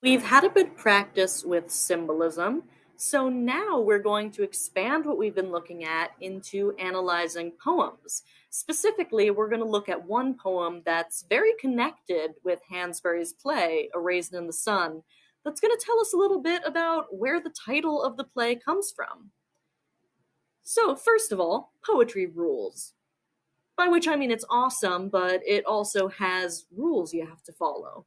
We've had a bit practice with symbolism, so now we're going to expand what we've been looking at into analyzing poems. Specifically, we're going to look at one poem that's very connected with Hansberry's play, A Raisin in the Sun, that's going to tell us a little bit about where the title of the play comes from. So, first of all, poetry rules. By which I mean it's awesome, but it also has rules you have to follow.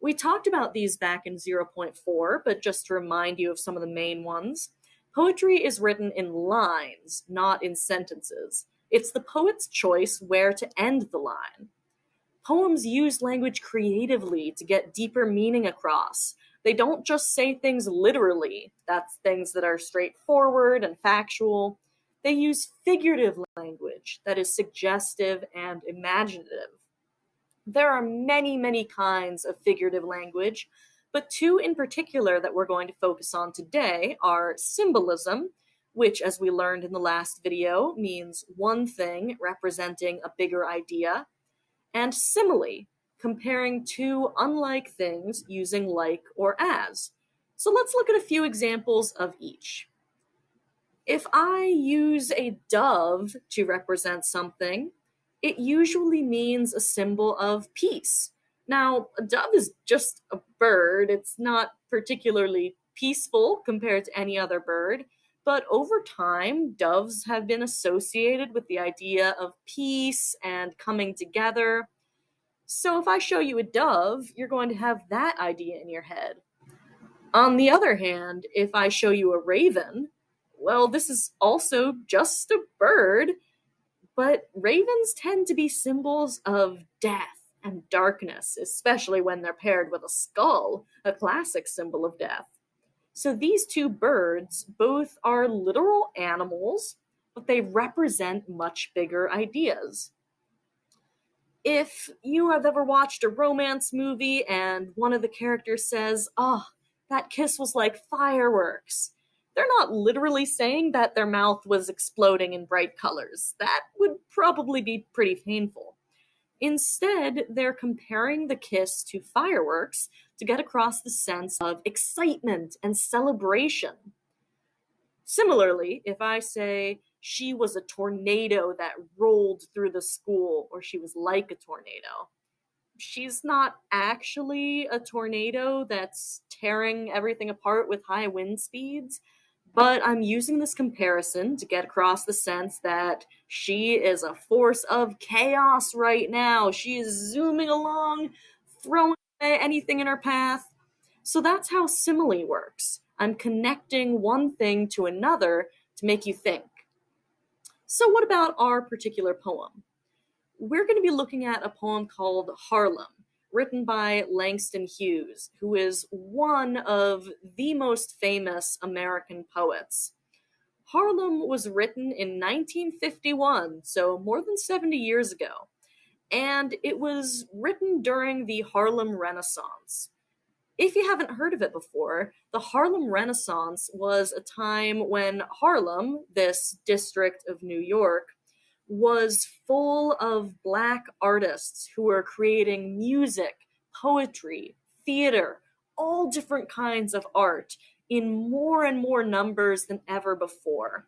We talked about these back in zero point 0.4, but just to remind you of some of the main ones, poetry is written in lines, not in sentences. It's the poet's choice where to end the line. Poems use language creatively to get deeper meaning across. They don't just say things literally, that's things that are straightforward and factual. They use figurative language that is suggestive and imaginative. There are many, many kinds of figurative language, but two in particular that we're going to focus on today are symbolism, which, as we learned in the last video, means one thing representing a bigger idea, and simile, comparing two unlike things using like or as. So let's look at a few examples of each. If I use a dove to represent something, it usually means a symbol of peace. Now, a dove is just a bird. It's not particularly peaceful compared to any other bird, but over time, doves have been associated with the idea of peace and coming together. So if I show you a dove, you're going to have that idea in your head. On the other hand, if I show you a raven, well, this is also just a bird, but ravens tend to be symbols of death and darkness, especially when they're paired with a skull, a classic symbol of death. So these two birds both are literal animals, but they represent much bigger ideas. If you have ever watched a romance movie and one of the characters says, "Oh, that kiss was like fireworks," they're not literally saying that their mouth was exploding in bright colors. That would probably be pretty painful. Instead, they're comparing the kiss to fireworks to get across the sense of excitement and celebration. Similarly, if I say she was a tornado that rolled through the school, or she was like a tornado, she's not actually a tornado that's tearing everything apart with high wind speeds, but I'm using this comparison to get across the sense that she is a force of chaos right now. She is zooming along, throwing away anything in her path. So that's how simile works. I'm connecting one thing to another to make you think. So what about our particular poem? We're going to be looking at a poem called Harlem, written by Langston Hughes, who is one of the most famous American poets. Harlem was written in 1951, so more than 70 years ago, and it was written during the Harlem Renaissance. If you haven't heard of it before, the Harlem Renaissance was a time when Harlem, this district of New York, was full of Black artists who were creating music, poetry, theater, all different kinds of art in more and more numbers than ever before.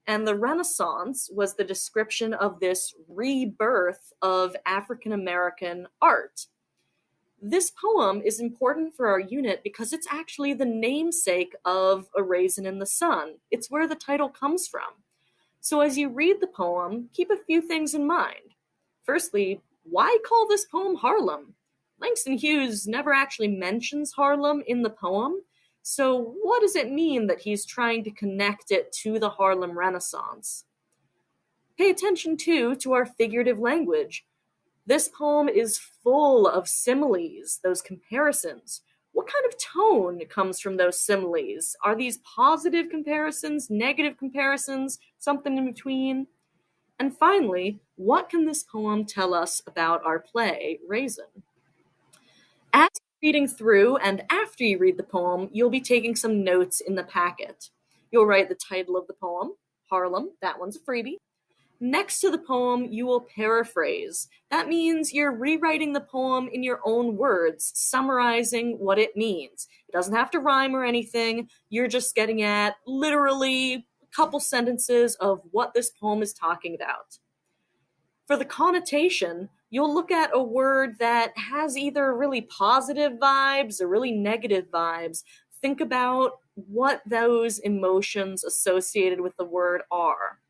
And the Renaissance was the description of this rebirth of African American art. This poem is important for our unit because it's actually the namesake of A Raisin in the Sun. It's where the title comes from. So as you read the poem, keep a few things in mind. Firstly, why call this poem Harlem? Langston Hughes never actually mentions Harlem in the poem, so what does it mean that he's trying to connect it to the Harlem Renaissance? Pay attention too to our figurative language. This poem is full of similes, those comparisons. What kind of tone comes from those similes? Are these positive comparisons, negative comparisons, something in between? And finally, what can this poem tell us about our play, Raisin? As you're reading through and after you read the poem, you'll be taking some notes in the packet. You'll write the title of the poem, Harlem, that one's a freebie. Next to the poem, you will paraphrase. That means you're rewriting the poem in your own words, summarizing what it means. It doesn't have to rhyme or anything. You're just getting at literally a couple sentences of what this poem is talking about. For the connotation, you'll look at a word that has either really positive vibes or really negative vibes. Think about what those emotions associated with the word are.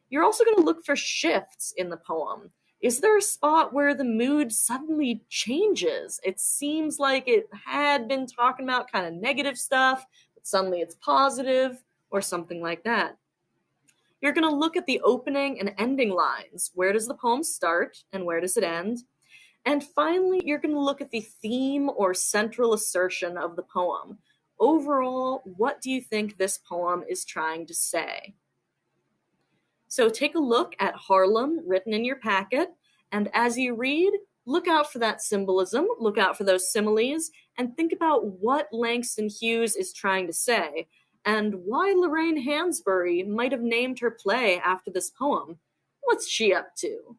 You're also going to look for shifts in the poem. Is there a spot where the mood suddenly changes? It seems like it had been talking about kind of negative stuff, but suddenly it's positive, or something like that. You're going to look at the opening and ending lines. Where does the poem start and where does it end? And finally, you're going to look at the theme or central assertion of the poem. Overall, what do you think this poem is trying to say? So take a look at Harlem written in your packet, and as you read, look out for that symbolism, look out for those similes, and think about what Langston Hughes is trying to say, and why Lorraine Hansberry might have named her play after this poem. What's she up to?